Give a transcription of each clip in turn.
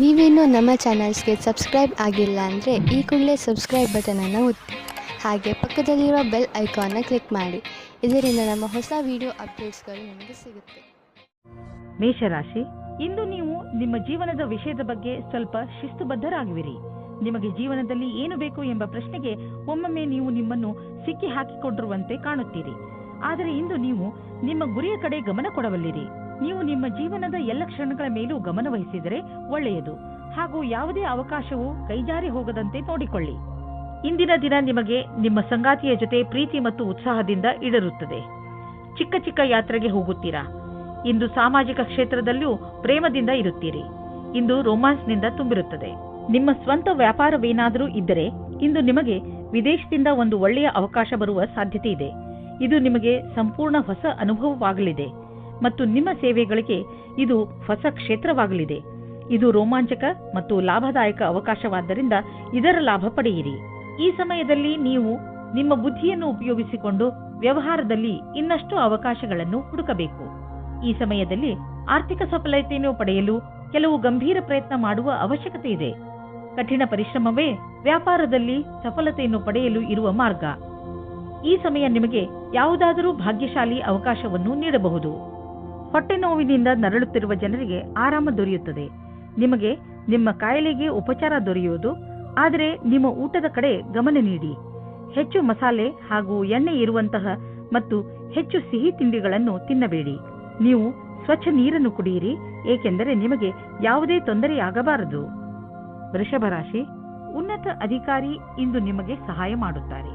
ನೀವೇನೂ ನಮ್ಮ ಚಾನಲ್ಸ್ಗೆ ಸಬ್ಸ್ಕ್ರೈಬ್ ಆಗಿಲ್ಲ ಅಂದರೆ ಈ ಕೂಡಲೇ ಸಬ್ಸ್ಕ್ರೈಬ್ ಬಟನನ್ನು ಒತ್ತಿ ಹಾಗೆ ಪಕ್ಕದಲ್ಲಿರೋ ಬೆಲ್ ಐಕಾನ್ನ ಕ್ಲಿಕ್ ಮಾಡಿ. ಇದರಿಂದ ನಮ್ಮ ಹೊಸ ವಿಡಿಯೋ ಅಪ್ಡೇಟ್ಸ್ಗಳು ನಿಮಗೆ ಸಿಗುತ್ತೆ. ಮೇಷರಾಶಿ, ಇಂದು ನೀವು ನಿಮ್ಮ ಜೀವನದ ವಿಷಯದ ಬಗ್ಗೆ ಸ್ವಲ್ಪ ಶಿಸ್ತುಬದ್ಧರಾಗುವಿರಿ. ನಿಮಗೆ ಜೀವನದಲ್ಲಿ ಏನು ಬೇಕು ಎಂಬ ಪ್ರಶ್ನೆಗೆ ಒಮ್ಮೊಮ್ಮೆ ನೀವು ನಿಮ್ಮನ್ನು ಸಿಕ್ಕಿ ಹಾಕಿಕೊಂಡಿರುವಂತೆ ಕಾಣುತ್ತೀರಿ. ಆದರೆ ಇಂದು ನೀವು ನಿಮ್ಮ ಗುರಿಯ ಕಡೆ ಗಮನ ಕೊಡಬಲ್ಲಿರಿ. ನೀವು ನಿಮ್ಮ ಜೀವನದ ಎಲ್ಲ ಕ್ಷಣಗಳ ಮೇಲೂ ಗಮನ ವಹಿಸಿದರೆ ಒಳ್ಳೆಯದು. ಹಾಗೂ ಯಾವುದೇ ಅವಕಾಶವೂ ಕೈಜಾರಿ ಹೋಗದಂತೆ ನೋಡಿಕೊಳ್ಳಿ. ಇಂದಿನ ದಿನ ನಿಮಗೆ ನಿಮ್ಮ ಸಂಗಾತಿಯ ಜೊತೆ ಪ್ರೀತಿ ಮತ್ತು ಉತ್ಸಾಹದಿಂದ ಇಡರುತ್ತದೆ. ಚಿಕ್ಕ ಚಿಕ್ಕ ಯಾತ್ರೆಗೆ ಹೋಗುತ್ತೀರಾ. ಇಂದು ಸಾಮಾಜಿಕ ಕ್ಷೇತ್ರದಲ್ಲೂ ಪ್ರೇಮದಿಂದ ಇರುತ್ತೀರಿ. ಇಂದು ರೊಮ್ಯಾನ್ಸ್ನಿಂದ ತುಂಬಿರುತ್ತದೆ. ನಿಮ್ಮ ಸ್ವಂತ ವ್ಯಾಪಾರವೇನಾದರೂ ಇದ್ದರೆ ಇಂದು ನಿಮಗೆ ವಿದೇಶದಿಂದ ಒಂದು ಒಳ್ಳೆಯ ಅವಕಾಶ ಬರುವ ಸಾಧ್ಯತೆ ಇದೆ. ಇದು ನಿಮಗೆ ಸಂಪೂರ್ಣ ಹೊಸ ಅನುಭವವಾಗಲಿದೆ ಮತ್ತು ನಿಮ್ಮ ಸೇವೆಗಳಿಗೆ ಇದು ಹೊಸ ಕ್ಷೇತ್ರವಾಗಲಿದೆ. ಇದು ರೋಮಾಂಚಕ ಮತ್ತು ಲಾಭದಾಯಕ ಅವಕಾಶವಾದ್ದರಿಂದ ಇದರ ಲಾಭ ಪಡೆಯಿರಿ. ಈ ಸಮಯದಲ್ಲಿ ನೀವು ನಿಮ್ಮ ಬುದ್ಧಿಯನ್ನು ಉಪಯೋಗಿಸಿಕೊಂಡು ವ್ಯವಹಾರದಲ್ಲಿ ಇನ್ನಷ್ಟು ಅವಕಾಶಗಳನ್ನು ಹುಡುಕಬೇಕು. ಈ ಸಮಯದಲ್ಲಿ ಆರ್ಥಿಕ ಸಫಲತೆಯನ್ನು ಪಡೆಯಲು ಕೆಲವು ಗಂಭೀರ ಪ್ರಯತ್ನ ಮಾಡುವ ಅವಶ್ಯಕತೆ ಇದೆ. ಕಠಿಣ ಪರಿಶ್ರಮವೇ ವ್ಯಾಪಾರದಲ್ಲಿ ಸಫಲತೆಯನ್ನು ಪಡೆಯಲು ಇರುವ ಮಾರ್ಗ. ಈ ಸಮಯ ನಿಮಗೆ ಯಾವುದಾದರೂ ಭಾಗ್ಯಶಾಲಿ ಅವಕಾಶವನ್ನು ನೀಡಬಹುದು. ಹೊಟ್ಟೆ ನೋವಿನಿಂದ ನರಳುತ್ತಿರುವ ಜನರಿಗೆ ಆರಾಮ ದೊರೆಯುತ್ತದೆ. ನಿಮಗೆ ನಿಮ್ಮ ಕಾಯಿಲೆಗೆ ಉಪಚಾರ ದೊರೆಯುವುದು. ಆದರೆ ನಿಮ್ಮ ಊಟದ ಕಡೆ ಗಮನ ನೀಡಿ. ಹೆಚ್ಚು ಮಸಾಲೆ ಹಾಗೂ ಎಣ್ಣೆ ಇರುವಂತಹ ಮತ್ತು ಹೆಚ್ಚು ಸಿಹಿ ತಿಂಡಿಗಳನ್ನು ತಿನ್ನಬೇಡಿ. ನೀವು ಸ್ವಚ್ಛ ನೀರನ್ನು ಕುಡಿಯಿರಿ, ಏಕೆಂದರೆ ನಿಮಗೆ ಯಾವುದೇ ತೊಂದರೆಯಾಗಬಾರದು. ವೃಷಭ ರಾಶಿ, ಉನ್ನತ ಅಧಿಕಾರಿ ಇಂದು ನಿಮಗೆ ಸಹಾಯ ಮಾಡುತ್ತಾರೆ.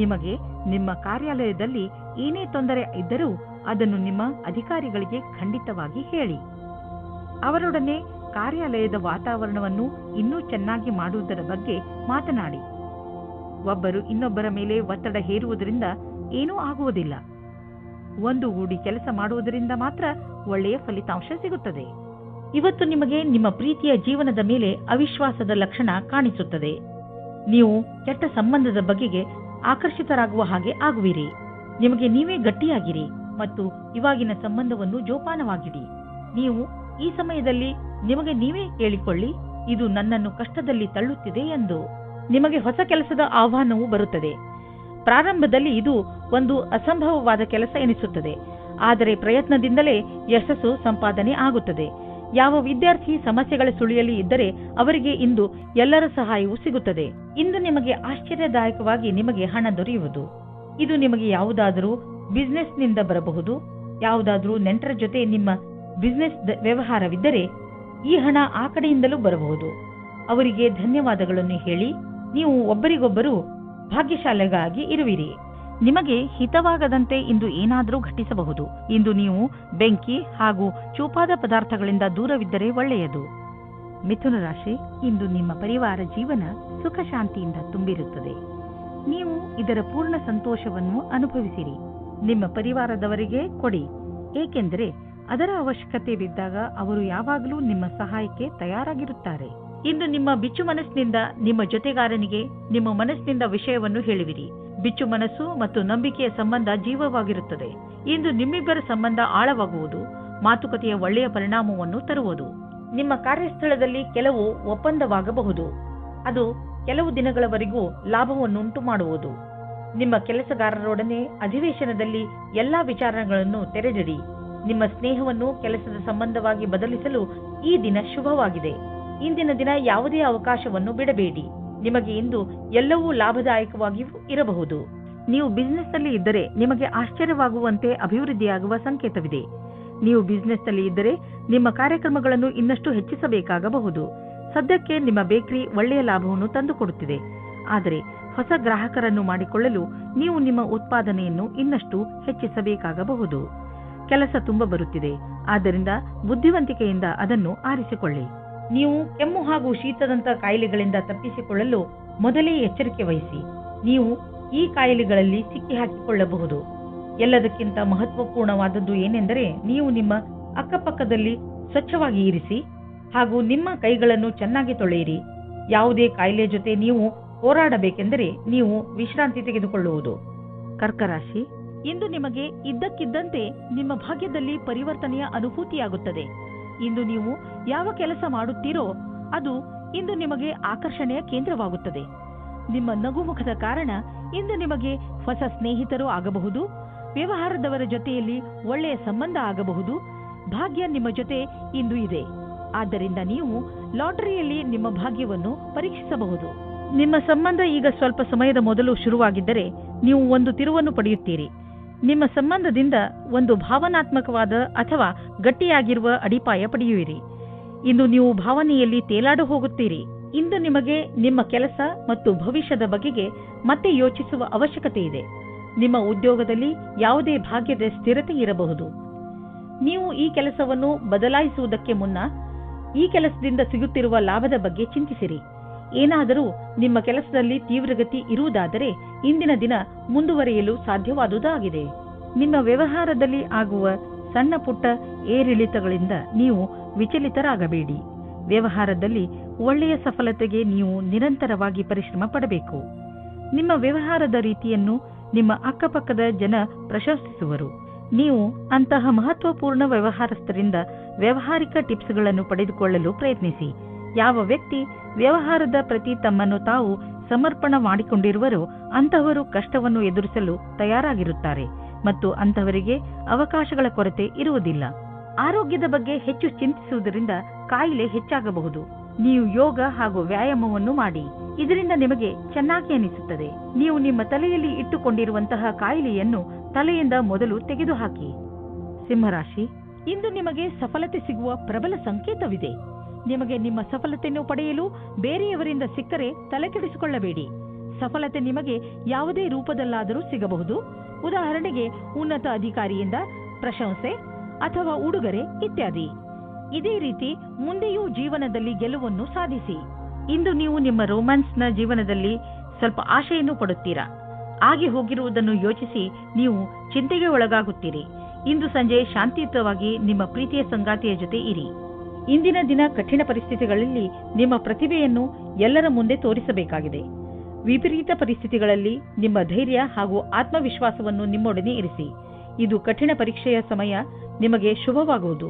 ನಿಮಗೆ ನಿಮ್ಮ ಕಾರ್ಯಾಲಯದಲ್ಲಿ ಏನೇ ತೊಂದರೆ ಇದ್ದರೂ ಅದನ್ನು ನಿಮ್ಮ ಅಧಿಕಾರಿಗಳಿಗೆ ಖಂಡಿತವಾಗಿ ಹೇಳಿ. ಅವರೊಡನೆ ಕಾರ್ಯಾಲಯದ ವಾತಾವರಣವನ್ನು ಇನ್ನೂ ಚೆನ್ನಾಗಿ ಮಾಡುವುದರ ಬಗ್ಗೆ ಮಾತನಾಡಿ. ಒಬ್ಬರು ಇನ್ನೊಬ್ಬರ ಮೇಲೆ ಒತ್ತಡ ಹೇರುವುದರಿಂದ ಏನೂ ಆಗುವುದಿಲ್ಲ. ಒಂದುಗೂಡಿ ಕೆಲಸ ಮಾಡುವುದರಿಂದ ಮಾತ್ರ ಒಳ್ಳೆಯ ಫಲಿತಾಂಶ ಸಿಗುತ್ತದೆ. ಇವತ್ತು ನಿಮಗೆ ನಿಮ್ಮ ಪ್ರೀತಿಯ ಜೀವನದ ಮೇಲೆ ಅವಿಶ್ವಾಸದ ಲಕ್ಷಣ ಕಾಣಿಸುತ್ತದೆ. ನೀವು ಕೆಟ್ಟ ಸಂಬಂಧದ ಬಗೆಗೆ ಆಕರ್ಷಿತರಾಗುವ ಹಾಗೆ ಆಗುವಿರಿ. ನಿಮಗೆ ನೀವೇ ಗಟ್ಟಿಯಾಗಿರಿ ಮತ್ತು ಇವಾಗಿನ ಸಂಬಂಧವನ್ನು ಜೋಪಾನವಾಗಿಡಿ. ನೀವು ಈ ಸಮಯದಲ್ಲಿ ನಿಮಗೆ ನೀವೇ ಹೇಳಿಕೊಳ್ಳಿ, ಇದು ನನ್ನನ್ನು ಕಷ್ಟದಲ್ಲಿ ತಳ್ಳುತ್ತಿದೆ ಎಂದು. ನಿಮಗೆ ಹೊಸ ಕೆಲಸದ ಆಹ್ವಾನವೂ ಬರುತ್ತದೆ. ಪ್ರಾರಂಭದಲ್ಲಿ ಇದು ಒಂದು ಅಸಂಭವವಾದ ಕೆಲಸ ಎನಿಸುತ್ತದೆ, ಆದರೆ ಪ್ರಯತ್ನದಿಂದಲೇ ಯಶಸ್ಸು ಸಂಪಾದನೆ ಆಗುತ್ತದೆ. ಯಾವ ವಿದ್ಯಾರ್ಥಿ ಸಮಸ್ಯೆಗಳ ಸುಳಿಯಲ್ಲಿ ಇದ್ದರೆ ಅವರಿಗೆ ಇಂದು ಎಲ್ಲರ ಸಹಾಯವೂ ಸಿಗುತ್ತದೆ. ಇಂದು ನಿಮಗೆ ಆಶ್ಚರ್ಯದಾಯಕವಾಗಿ ನಿಮಗೆ ಹಣ ದೊರೆಯುವುದು. ಇದು ನಿಮಗೆ ಯಾವುದಾದರೂ ಬಿಸ್ನೆಸ್ನಿಂದ ಬರಬಹುದು. ಯಾವುದಾದರೂ ನೆಂಟರ ಜೊತೆ ನಿಮ್ಮ ಬಿಸ್ನೆಸ್ ವ್ಯವಹಾರವಿದ್ದರೆ ಈ ಹಣ ಆ ಕಡೆಯಿಂದಲೂ ಬರಬಹುದು. ಅವರಿಗೆ ಧನ್ಯವಾದಗಳನ್ನು ಹೇಳಿ. ನೀವು ಒಬ್ಬರಿಗೊಬ್ಬರು ಭಾಗ್ಯಶಾಲಿಗಾಗಿ ಇರುವಿರಿ. ನಿಮಗೆ ಹಿತವಾಗದಂತೆ ಇಂದು ಏನಾದರೂ ಘಟಿಸಬಹುದು. ಇಂದು ನೀವು ಬೆಂಕಿ ಹಾಗೂ ಚೂಪಾದ ಪದಾರ್ಥಗಳಿಂದ ದೂರವಿದ್ದರೆ ಒಳ್ಳೆಯದು. ಮಿಥುನ ರಾಶಿ, ಇಂದು ನಿಮ್ಮ ಪರಿವಾರ ಜೀವನ ಸುಖ ಶಾಂತಿಯಿಂದ ತುಂಬಿರುತ್ತದೆ. ನೀವು ಇದರ ಪೂರ್ಣ ಸಂತೋಷವನ್ನು ಅನುಭವಿಸಿರಿ. ನಿಮ್ಮ ಪರಿವಾರದವರಿಗೆ ಕೊಡಿ, ಏಕೆಂದರೆ ಅದರ ಅವಶ್ಯಕತೆ ಬಿದ್ದಾಗ ಅವರು ಯಾವಾಗಲೂ ನಿಮ್ಮ ಸಹಾಯಕ್ಕೆ ತಯಾರಾಗಿರುತ್ತಾರೆ. ಇಂದು ನಿಮ್ಮ ಬಿಚ್ಚು ಮನಸ್ಸಿನಿಂದ ನಿಮ್ಮ ಜೊತೆಗಾರನಿಗೆ ನಿಮ್ಮ ಮನಸ್ಸಿನಿಂದ ವಿಷಯವನ್ನು ಹೇಳುವಿರಿ. ಬಿಚ್ಚು ಮನಸ್ಸು ಮತ್ತು ನಂಬಿಕೆಯ ಸಂಬಂಧ ಜೀವವಾಗಿರುತ್ತದೆ. ಇಂದು ನಿಮ್ಮಿಬ್ಬರ ಸಂಬಂಧ ಆಳವಾಗುವುದು. ಮಾತುಕತೆಯ ಒಳ್ಳೆಯ ಪರಿಣಾಮವನ್ನು ತರುವುದು. ನಿಮ್ಮ ಕಾರ್ಯಸ್ಥಳದಲ್ಲಿ ಕೆಲವು ಒಪ್ಪಂದವಾಗಬಹುದು. ಅದು ಕೆಲವು ದಿನಗಳವರೆಗೂ ಲಾಭವನ್ನುಂಟು ಮಾಡುವುದು. ನಿಮ್ಮ ಕೆಲಸಗಾರರೊಡನೆ ಅಧಿವೇಶನದಲ್ಲಿ ಎಲ್ಲಾ ವಿಚಾರಗಳನ್ನು ತೆರೆದಿಡಿ. ನಿಮ್ಮ ಸ್ನೇಹವನ್ನು ಕೆಲಸದ ಸಂಬಂಧವಾಗಿ ಬದಲಿಸಲು ಈ ದಿನ ಶುಭವಾಗಿದೆ. ಇಂದಿನ ದಿನ ಯಾವುದೇ ಅವಕಾಶವನ್ನು ಬಿಡಬೇಡಿ. ನಿಮಗೆ ಇಂದು ಎಲ್ಲವೂ ಲಾಭದಾಯಕವಾಗಿಯೂ ಇರಬಹುದು. ನೀವು ಬಿಸ್ನೆಸ್ನಲ್ಲಿ ಇದ್ದರೆ ನಿಮಗೆ ಆಶ್ಚರ್ಯವಾಗುವಂತೆ ಅಭಿವೃದ್ಧಿಯಾಗುವ ಸಂಕೇತವಿದೆ. ನೀವು ಬಿಸ್ನೆಸ್ನಲ್ಲಿ ಇದ್ದರೆ ನಿಮ್ಮ ಕಾರ್ಯಕ್ರಮಗಳನ್ನು ಇನ್ನಷ್ಟು ಹೆಚ್ಚಿಸಬೇಕಾಗಬಹುದು. ಸದ್ಯಕ್ಕೆ ನಿಮ್ಮ ಬೇಕರಿ ಒಳ್ಳೆಯ ಲಾಭವನ್ನು ತಂದುಕೊಡುತ್ತಿದೆ. ಆದರೆ ಹೊಸ ಗ್ರಾಹಕರನ್ನು ಮಾಡಿಕೊಳ್ಳಲು ನೀವು ನಿಮ್ಮ ಉತ್ಪಾದನೆಯನ್ನು ಇನ್ನಷ್ಟು ಹೆಚ್ಚಿಸಬೇಕಾಗಬಹುದು. ಕೆಲಸ ತುಂಬ ಬರುತ್ತಿದೆ, ಆದ್ದರಿಂದ ಬುದ್ಧಿವಂತಿಕೆಯಿಂದ ಅದನ್ನು ಆರಿಸಿಕೊಳ್ಳಿ. ನೀವು ಕೆಮ್ಮು ಹಾಗೂ ಶೀತದಂತ ಕಾಯಿಲೆಗಳಿಂದ ತಪ್ಪಿಸಿಕೊಳ್ಳಲು ಮೊದಲೇ ಎಚ್ಚರಿಕೆ ವಹಿಸಿ. ನೀವು ಈ ಕಾಯಿಲೆಗಳಲ್ಲಿ ಸಿಕ್ಕಿ ಹಾಕಿಕೊಳ್ಳಬಹುದು. ಎಲ್ಲದಕ್ಕಿಂತ ಮಹತ್ವಪೂರ್ಣವಾದದ್ದು ಏನೆಂದರೆ ನೀವು ನಿಮ್ಮ ಅಕ್ಕಪಕ್ಕದಲ್ಲಿ ಸ್ವಚ್ಛವಾಗಿ ಇರಿಸಿ ಹಾಗೂ ನಿಮ್ಮ ಕೈಗಳನ್ನು ಚೆನ್ನಾಗಿ ತೊಳೆಯಿರಿ. ಯಾವುದೇ ಕಾಯಿಲೆ ಜೊತೆ ನೀವು ಹೋರಾಡಬೇಕೆಂದರೆ ನೀವು ವಿಶ್ರಾಂತಿ ತೆಗೆದುಕೊಳ್ಳುವುದು. ಕರ್ಕರಾಶಿ, ಇಂದು ನಿಮಗೆ ಇದ್ದಕ್ಕಿದ್ದಂತೆ ನಿಮ್ಮ ಭಾಗ್ಯದಲ್ಲಿ ಪರಿವರ್ತನೆಯ ಅನುಭೂತಿಯಾಗುತ್ತದೆ. ಇಂದು ನೀವು ಯಾವ ಕೆಲಸ ಮಾಡುತ್ತೀರೋ ಅದು ಇಂದು ನಿಮಗೆ ಆಕರ್ಷಣೆಯ ಕೇಂದ್ರವಾಗುತ್ತದೆ. ನಿಮ್ಮ ನಗುಮುಖದ ಕಾರಣ ಇಂದು ನಿಮಗೆ ಹೊಸ ಸ್ನೇಹಿತರು ಆಗಬಹುದು, ವ್ಯವಹಾರದವರ ಜೊತೆಯಲ್ಲಿ ಒಳ್ಳೆಯ ಸಂಬಂಧ ಆಗಬಹುದು. ಭಾಗ್ಯ ನಿಮ್ಮ ಜೊತೆ ಇಂದು ಇದೆ. ಆದ್ದರಿಂದ ನೀವು ಲಾಟರಿಯಲ್ಲಿ ನಿಮ್ಮ ಭಾಗ್ಯವನ್ನು ಪರೀಕ್ಷಿಸಬಹುದು. ನಿಮ್ಮ ಸಂಬಂಧ ಈಗ ಸ್ವಲ್ಪ ಸಮಯದ ಮೊದಲು ಶುರುವಾಗಿದ್ದರೆ ನೀವು ಒಂದು ತಿರುವನ್ನು ಪಡೆಯುತ್ತೀರಿ. ನಿಮ್ಮ ಸಂಬಂಧದಿಂದ ಒಂದು ಭಾವನಾತ್ಮಕವಾದ ಅಥವಾ ಗಟ್ಟಿಯಾಗಿರುವ ಅಡಿಪಾಯ ಪಡೆಯುವಿರಿ. ಇಂದು ನೀವು ಭಾವನೆಯಲ್ಲಿ ತೇಲಾಡು ಹೋಗುತ್ತೀರಿ. ಇಂದು ನಿಮಗೆ ನಿಮ್ಮ ಕೆಲಸ ಮತ್ತು ಭವಿಷ್ಯದ ಬಗೆಗೆ ಮತ್ತೆ ಯೋಚಿಸುವ ಅವಶ್ಯಕತೆ ಇದೆ. ನಿಮ್ಮ ಉದ್ಯೋಗದಲ್ಲಿ ಯಾವುದೇ ಭಾಗ್ಯದ ಸ್ಥಿರತೆ ಇರಬಹುದು. ನೀವು ಈ ಕೆಲಸವನ್ನು ಬದಲಾಯಿಸುವುದಕ್ಕೆ ಮುನ್ನ ಈ ಕೆಲಸದಿಂದ ಸಿಗುತ್ತಿರುವ ಲಾಭದ ಬಗ್ಗೆ ಚಿಂತಿಸಿರಿ. ಏನಾದರೂ ನಿಮ್ಮ ಕೆಲಸದಲ್ಲಿ ತೀವ್ರಗತಿ ಇರುವುದಾದರೆ ಇಂದಿನ ದಿನ ಮುಂದುವರಿಯಲು ಸಾಧ್ಯವಾದುದಾಗಿದೆ. ನಿಮ್ಮ ವ್ಯವಹಾರದಲ್ಲಿ ಆಗುವ ಸಣ್ಣ ಪುಟ್ಟ ಏರಿಳಿತಗಳಿಂದ ನೀವು ವಿಚಲಿತರಾಗಬೇಡಿ. ವ್ಯವಹಾರದಲ್ಲಿ ಒಳ್ಳೆಯ ಸಫಲತೆಗೆ ನೀವು ನಿರಂತರವಾಗಿ ಪರಿಶ್ರಮ ಪಡಬೇಕು. ನಿಮ್ಮ ವ್ಯವಹಾರದ ರೀತಿಯನ್ನು ನಿಮ್ಮ ಅಕ್ಕಪಕ್ಕದ ಜನ ಪ್ರಶಂಸಿಸುವರು. ನೀವು ಅಂತಹ ಮಹತ್ವಪೂರ್ಣ ವ್ಯವಹಾರಸ್ಥರಿಂದ ವ್ಯಾವಹಾರಿಕ ಟಿಪ್ಸ್ಗಳನ್ನು ಪಡೆದುಕೊಳ್ಳಲು ಪ್ರಯತ್ನಿಸಿ. ಯಾವ ವ್ಯಕ್ತಿ ವ್ಯವಹಾರದ ಪ್ರತಿ ತಮ್ಮನ್ನು ತಾವು ಸಮರ್ಪಣ ಮಾಡಿಕೊಂಡಿರುವರೋ ಅಂತಹವರು ಕಷ್ಟವನ್ನು ಎದುರಿಸಲು ತಯಾರಾಗಿರುತ್ತಾರೆ ಮತ್ತು ಅಂತಹವರಿಗೆ ಅವಕಾಶಗಳ ಕೊರತೆ ಇರುವುದಿಲ್ಲ. ಆರೋಗ್ಯದ ಬಗ್ಗೆ ಹೆಚ್ಚು ಚಿಂತಿಸುವುದರಿಂದ ಕಾಯಿಲೆ ಹೆಚ್ಚಾಗಬಹುದು. ನೀವು ಯೋಗ ಹಾಗೂ ವ್ಯಾಯಾಮವನ್ನು ಮಾಡಿ. ಇದರಿಂದ ನಿಮಗೆ ಚೆನ್ನಾಗಿ ಅನಿಸುತ್ತದೆ. ನೀವು ನಿಮ್ಮ ತಲೆಯಲ್ಲಿ ಇಟ್ಟುಕೊಂಡಿರುವಂತಹ ಕಾಯಿಲೆಯನ್ನು ತಲೆಯಿಂದ ಮೊದಲು ತೆಗೆದುಹಾಕಿ. ಸಿಂಹರಾಶಿ, ಇಂದು ನಿಮಗೆ ಸಫಲತೆ ಸಿಗುವ ಪ್ರಬಲ ಸಂಕೇತವಿದೆ. ನಿಮಗೆ ನಿಮ್ಮ ಸಫಲತೆಯನ್ನು ಪಡೆಯಲು ಬೇರೆಯವರಿಂದ ಸಿಕ್ಕರೆ ತಲೆಕೆಡಿಸಿಕೊಳ್ಳಬೇಡಿ. ಸಫಲತೆ ನಿಮಗೆ ಯಾವುದೇ ರೂಪದಲ್ಲಾದರೂ ಸಿಗಬಹುದು. ಉದಾಹರಣೆಗೆ ಉನ್ನತ ಅಧಿಕಾರಿಯಿಂದ ಪ್ರಶಂಸೆ ಅಥವಾ ಉಡುಗೊರೆ ಇತ್ಯಾದಿ. ಇದೇ ರೀತಿ ಮುಂದೆಯೂ ಜೀವನದಲ್ಲಿ ಗೆಲುವನ್ನು ಸಾಧಿಸಿ. ಇಂದು ನೀವು ನಿಮ್ಮ ರೊಮ್ಯಾನ್ಸ್ನ ಜೀವನದಲ್ಲಿ ಸ್ವಲ್ಪ ಆಶೆಯನ್ನು ಪಡುತ್ತೀರಾ. ಆಗಿ ಹೋಗಿರುವುದನ್ನು ಯೋಚಿಸಿ ನೀವು ಚಿಂತೆಗೆ ಒಳಗಾಗುತ್ತೀರಿ. ಇಂದು ಸಂಜೆ ಶಾಂತಿಯುತವಾಗಿ ನಿಮ್ಮ ಪ್ರೀತಿಯ ಸಂಗಾತಿಯ ಜೊತೆ ಇರಿ. ಇಂದಿನ ದಿನ ಕಠಿಣ ಪರಿಸ್ಥಿತಿಗಳಲ್ಲಿ ನಿಮ್ಮ ಪ್ರತಿಭೆಯನ್ನು ಎಲ್ಲರ ಮುಂದೆ ತೋರಿಸಬೇಕಾಗಿದೆ. ವಿಪರೀತ ಪರಿಸ್ಥಿತಿಗಳಲ್ಲಿ ನಿಮ್ಮ ಧೈರ್ಯ ಹಾಗೂ ಆತ್ಮವಿಶ್ವಾಸವನ್ನು ನಿಮ್ಮೊಡನೆ ಇರಿಸಿ. ಇದು ಕಠಿಣ ಪರೀಕ್ಷೆಯ ಸಮಯ ನಿಮಗೆ ಶುಭವಾಗುವುದು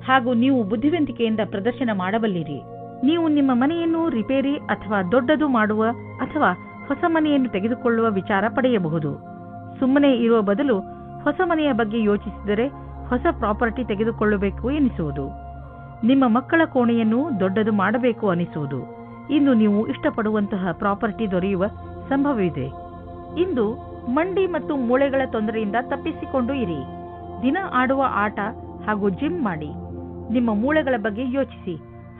ಹಾಗೂ ನೀವು ಬುದ್ಧಿವಂತಿಕೆಯಿಂದ ಪ್ರದರ್ಶನ ಮಾಡಬಲ್ಲಿರಿ. ನೀವು ನಿಮ್ಮ ಮನೆಯನ್ನು ರಿಪೇರಿ ಅಥವಾ ದೊಡ್ಡದು ಮಾಡುವ ಅಥವಾ ಹೊಸ ಮನೆಯನ್ನು ತೆಗೆದುಕೊಳ್ಳುವ ವಿಚಾರ ಪಡೆಯಬಹುದು. ಸುಮ್ಮನೆ ಇರುವ ಬದಲು ಹೊಸ ಮನೆಯ ಬಗ್ಗೆ ಯೋಚಿಸಿದರೆ ಹೊಸ ಪ್ರಾಪರ್ಟಿ ತೆಗೆದುಕೊಳ್ಳಬೇಕು ಎನಿಸುವುದು. ನಿಮ್ಮ ಮಕ್ಕಳ ಕೋಣೆಯನ್ನು ದೊಡ್ಡದು ಮಾಡಬೇಕು ಅನಿಸುವುದು. ಇಂದು ನೀವು ಇಷ್ಟಪಡುವಂತಹ ಪ್ರಾಪರ್ಟಿ ದೊರೆಯುವ ಸಂಭವವಿದೆ. ಇಂದು ಮಂಡಿ ಮತ್ತು ಮೂಳೆಗಳ ತೊಂದರೆಯಿಂದ ತಪ್ಪಿಸಿಕೊಂಡು ಇರಿ. ದಿನ ಆಡುವ ಆಟ ಹಾಗೂ ಜಿಮ್ ಮಾಡಿ. ನಿಮ್ಮ ಮೂಳೆಗಳ ಬಗ್ಗೆ ಯೋಚಿಸಿ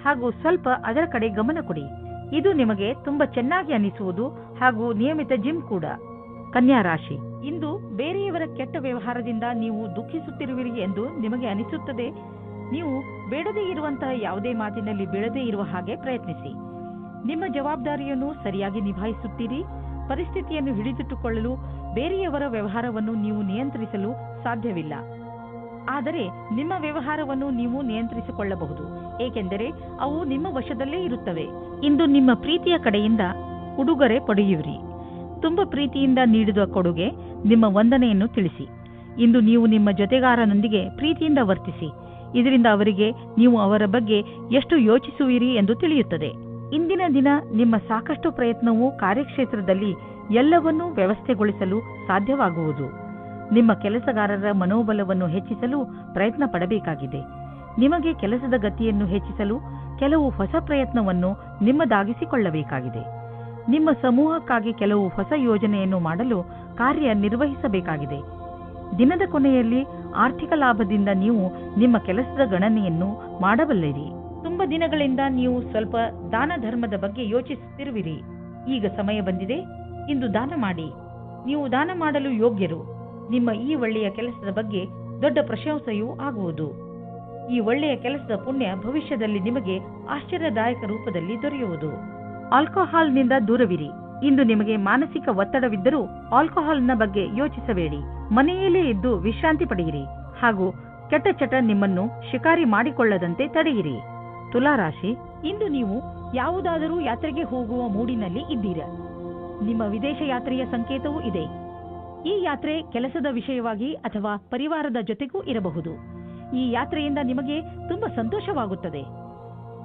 ಹಾಗೂ ಸ್ವಲ್ಪ ಅದರ ಕಡೆ ಗಮನ ಕೊಡಿ. ಇದು ನಿಮಗೆ ತುಂಬಾ ಚೆನ್ನಾಗಿ ಅನಿಸುವುದು ಹಾಗೂ ನಿಯಮಿತ ಜಿಮ್ ಕೂಡ. ಕನ್ಯಾ ರಾಶಿ, ಇಂದು ಬೇರೆಯವರ ಕೆಟ್ಟ ವ್ಯವಹಾರದಿಂದ ನೀವು ದುಃಖಿಸುತ್ತಿರುವಿರಿ ಎಂದು ನಿಮಗೆ ಅನಿಸುತ್ತದೆ. ನೀವು ಬೇಡದೇ ಇರುವಂತಹ ಯಾವುದೇ ಮಾತಿನಲ್ಲಿ ಬೀಳದೇ ಇರುವ ಹಾಗೆ ಪ್ರಯತ್ನಿಸಿ. ನಿಮ್ಮ ಜವಾಬ್ದಾರಿಯನ್ನು ಸರಿಯಾಗಿ ನಿಭಾಯಿಸುತ್ತೀರಿ. ಪರಿಸ್ಥಿತಿಯನ್ನು ಹಿಡಿದಿಟ್ಟುಕೊಳ್ಳಲು ಬೇರೆಯವರ ವ್ಯವಹಾರವನ್ನು ನೀವು ನಿಯಂತ್ರಿಸಲು ಸಾಧ್ಯವಿಲ್ಲ. ಆದರೆ ನಿಮ್ಮ ವ್ಯವಹಾರವನ್ನು ನೀವು ನಿಯಂತ್ರಿಸಿಕೊಳ್ಳಬಹುದು, ಏಕೆಂದರೆ ಅವು ನಿಮ್ಮ ವಶದಲ್ಲೇ ಇರುತ್ತವೆ. ಇಂದು ನಿಮ್ಮ ಪ್ರೀತಿಯ ಕಡೆಯಿಂದ ಉಡುಗೊರೆ ಪಡೆಯುವಿರಿ. ತುಂಬಾ ಪ್ರೀತಿಯಿಂದ ನೀಡಿದ ಕೊಡುಗೆ ನಿಮ್ಮ ವಂದನೆಯನ್ನು ತಿಳಿಸಿ. ಇಂದು ನೀವು ನಿಮ್ಮ ಜೊತೆಗಾರನೊಂದಿಗೆ ಪ್ರೀತಿಯಿಂದ ವರ್ತಿಸಿ. ಇದರಿಂದ ಅವರಿಗೆ ನೀವು ಅವರ ಬಗ್ಗೆ ಎಷ್ಟು ಯೋಚಿಸುವಿರಿ ಎಂದು ತಿಳಿಯುತ್ತದೆ. ಇಂದಿನ ದಿನ ನಿಮ್ಮ ಸಾಕಷ್ಟು ಪ್ರಯತ್ನವು ಕಾರ್ಯಕ್ಷೇತ್ರದಲ್ಲಿ ಎಲ್ಲವನ್ನೂ ವ್ಯವಸ್ಥೆಗೊಳಿಸಲು ಸಾಧ್ಯವಾಗುವುದು. ನಿಮ್ಮ ಕೆಲಸಗಾರರ ಮನೋಬಲವನ್ನು ಹೆಚ್ಚಿಸಲು ಪ್ರಯತ್ನ ಪಡಬೇಕಾಗಿದೆ. ನಿಮಗೆ ಕೆಲಸದ ಗತಿಯನ್ನು ಹೆಚ್ಚಿಸಲು ಕೆಲವು ಹೊಸ ಪ್ರಯತ್ನವನ್ನು ನಿಮ್ಮದಾಗಿಸಿಕೊಳ್ಳಬೇಕಾಗಿದೆ. ನಿಮ್ಮ ಸಮೂಹಕ್ಕಾಗಿ ಕೆಲವು ಹೊಸ ಯೋಜನೆಯನ್ನು ಮಾಡಲು ಕಾರ್ಯ ನಿರ್ವಹಿಸಬೇಕಾಗಿದೆ. ದಿನದ ಕೊನೆಯಲ್ಲಿ ಆರ್ಥಿಕ ಲಾಭದಿಂದ ನೀವು ನಿಮ್ಮ ಕೆಲಸದ ಗಣನೆಯನ್ನು ಮಾಡಬಲ್ಲಿರಿ. ತುಂಬಾ ದಿನಗಳಿಂದ ನೀವು ಸ್ವಲ್ಪ ದಾನ ಧರ್ಮದ ಬಗ್ಗೆ ಯೋಚಿಸುತ್ತಿರುವಿರಿ. ಈಗ ಸಮಯ ಬಂದಿದೆ. ಇಂದು ದಾನ ಮಾಡಿ. ನೀವು ದಾನ ಮಾಡಲು ಯೋಗ್ಯರು. ನಿಮ್ಮ ಈ ಒಳ್ಳೆಯ ಕೆಲಸದ ಬಗ್ಗೆ ದೊಡ್ಡ ಪ್ರಶಂಸೆಯೂ ಆಗುವುದು. ಈ ಒಳ್ಳೆಯ ಕೆಲಸದ ಪುಣ್ಯ ಭವಿಷ್ಯದಲ್ಲಿ ನಿಮಗೆ ಆಶ್ಚರ್ಯದಾಯಕ ರೂಪದಲ್ಲಿ ದೊರೆಯುವುದು. ಆಲ್ಕೋಹಾಲ್ನಿಂದ ದೂರವಿರಿ. ಇಂದು ನಿಮಗೆ ಮಾನಸಿಕ ಒತ್ತಡವಿದ್ದರೂ ಆಲ್ಕೋಹಾಲ್ನ ಬಗ್ಗೆ ಯೋಚಿಸಬೇಡಿ. ಮನೆಯಲ್ಲೇ ಇದ್ದು ವಿಶ್ರಾಂತಿ ಪಡೆಯಿರಿ ಹಾಗೂ ಕೆಟ್ಟ ಚಟ ನಿಮ್ಮನ್ನು ಶಿಕಾರಿ ಮಾಡಿಕೊಳ್ಳದಂತೆ ತಡೆಯಿರಿ. ತುಲಾರಾಶಿ, ಇಂದು ನೀವು ಯಾವುದಾದರೂ ಯಾತ್ರೆಗೆ ಹೋಗುವ ಮೂಡಿನಲ್ಲಿ ಇದ್ದೀರಾ. ನಿಮ್ಮ ವಿದೇಶ ಯಾತ್ರೆಯ ಸಂಕೇತವೂ ಇದೆ. ಈ ಯಾತ್ರೆ ಕೆಲಸದ ವಿಷಯವಾಗಿ ಅಥವಾ ಪರಿವಾರದ ಜೊತೆಗೂ ಇರಬಹುದು. ಈ ಯಾತ್ರೆಯಿಂದ ನಿಮಗೆ ತುಂಬಾ ಸಂತೋಷವಾಗುತ್ತದೆ.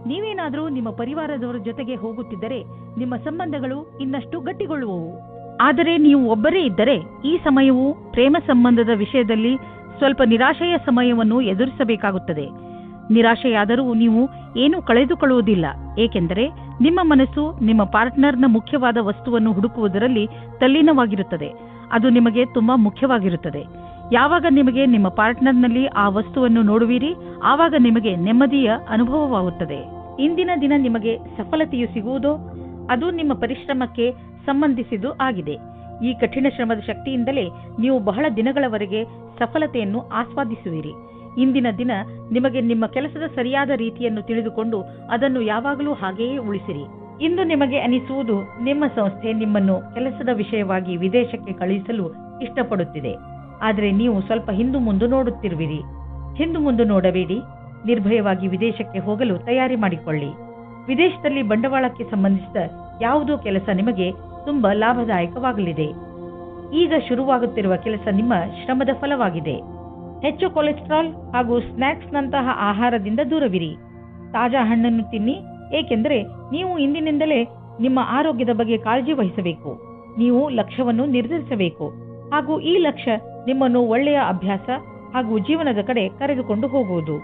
ನೀವೇನಾದರೂ ನಿಮ್ಮ ಪರಿವಾರದವರ ಜೊತೆಗೆ ಹೋಗುತ್ತಿದ್ದರೆ ನಿಮ್ಮ ಸಂಬಂಧಗಳು ಇನ್ನಷ್ಟು ಗಟ್ಟಿಗೊಳ್ಳುವವು. ಆದರೆ ನೀವು ಒಬ್ಬರೇ ಇದ್ದರೆ ಈ ಸಮಯವು ಪ್ರೇಮ ಸಂಬಂಧದ ವಿಷಯದಲ್ಲಿ ಸ್ವಲ್ಪ ನಿರಾಶೆಯ ಸಮಯವನ್ನು ಎದುರಿಸಬೇಕಾಗುತ್ತದೆ. ನಿರಾಶೆಯಾದರೂ ನೀವು ಏನೂ ಕಳೆದುಕೊಳ್ಳುವುದಿಲ್ಲ, ಏಕೆಂದರೆ ನಿಮ್ಮ ಮನಸ್ಸು ನಿಮ್ಮ ಪಾರ್ಟ್ನರ್ನ ಮುಖ್ಯವಾದ ವಸ್ತುವನ್ನು ಹುಡುಕುವುದರಲ್ಲಿ ತಲ್ಲೀನವಾಗಿರುತ್ತದೆ. ಅದು ನಿಮಗೆ ತುಂಬಾ ಮುಖ್ಯವಾಗಿರುತ್ತದೆ. ಯಾವಾಗ ನಿಮಗೆ ನಿಮ್ಮ ಪಾರ್ಟ್ನರ್ನಲ್ಲಿ ಆ ವಸ್ತುವನ್ನು ನೋಡುವಿರಿ, ಆವಾಗ ನಿಮಗೆ ನೆಮ್ಮದಿಯ ಅನುಭವವಾಗುತ್ತದೆ. ಇಂದಿನ ದಿನ ನಿಮಗೆ ಸಫಲತೆಯು ಸಿಗುವುದೋ ಅದು ನಿಮ್ಮ ಪರಿಶ್ರಮಕ್ಕೆ ಸಂಬಂಧಿಸಿದ್ದು ಆಗಿದೆ. ಈ ಕಠಿಣ ಶ್ರಮದ ಶಕ್ತಿಯಿಂದಲೇ ನೀವು ಬಹಳ ದಿನಗಳವರೆಗೆ ಸಫಲತೆಯನ್ನು ಆಸ್ವಾದಿಸುವಿರಿ. ಇಂದಿನ ದಿನ ನಿಮಗೆ ನಿಮ್ಮ ಕೆಲಸದ ಸರಿಯಾದ ರೀತಿಯನ್ನು ತಿಳಿದುಕೊಂಡು ಅದನ್ನು ಯಾವಾಗಲೂ ಹಾಗೆಯೇ ಉಳಿಸಿರಿ. ಇಂದು ನಿಮಗೆ ಅನಿಸುವುದು ನಿಮ್ಮ ಸಂಸ್ಥೆ ನಿಮ್ಮನ್ನು ಕೆಲಸದ ವಿಷಯವಾಗಿ ವಿದೇಶಕ್ಕೆ ಕಳುಹಿಸಲು ಇಷ್ಟಪಡುತ್ತಿದೆ. ಆದರೆ ನೀವು ಸ್ವಲ್ಪ ಹಿಂದು ಮುಂದೆ ನೋಡುತ್ತಿರುವಿರಿ. ಹಿಂದು ಮುಂದೆ ನೋಡಬೇಡಿ. ನಿರ್ಭಯವಾಗಿ ವಿದೇಶಕ್ಕೆ ಹೋಗಲು ತಯಾರಿ ಮಾಡಿಕೊಳ್ಳಿ. ವಿದೇಶದಲ್ಲಿ ಬಂಡವಾಳಕ್ಕೆ ಸಂಬಂಧಿಸಿದ ಯಾವುದೋ ಕೆಲಸ ನಿಮಗೆ ತುಂಬಾ ಲಾಭದಾಯಕವಾಗಲಿದೆ. ಈಗ ಶುರುವಾಗುತ್ತಿರುವ ಕೆಲಸ ನಿಮ್ಮ ಶ್ರಮದ ಫಲವಾಗಿದೆ. ಹೆಚ್ಚು ಕೊಲೆಸ್ಟ್ರಾಲ್ ಹಾಗೂ ಸ್ನ್ಯಾಕ್ಸ್ನಂತಹ ಆಹಾರದಿಂದ ದೂರವಿರಿ. ತಾಜಾ ಹಣ್ಣನ್ನು ತಿನ್ನಿ, ಏಕೆಂದರೆ ನೀವು ಇಂದಿನಿಂದಲೇ ನಿಮ್ಮ ಆರೋಗ್ಯದ ಬಗ್ಗೆ ಕಾಳಜಿ ವಹಿಸಬೇಕು. ನೀವು ಲಕ್ಷ್ಯವನ್ನು ನಿರ್ಧರಿಸಬೇಕು ಹಾಗೂ ಈ ಲಕ್ಷ್ಯ ನಿಮ್ಮನ್ನು ಒಳ್ಳೆಯ ಅಭ್ಯಾಸ ಹಾಗೂ ಜೀವನದ ಕಡೆ ಕರೆದುಕೊಂಡು ಹೋಗುವುದು.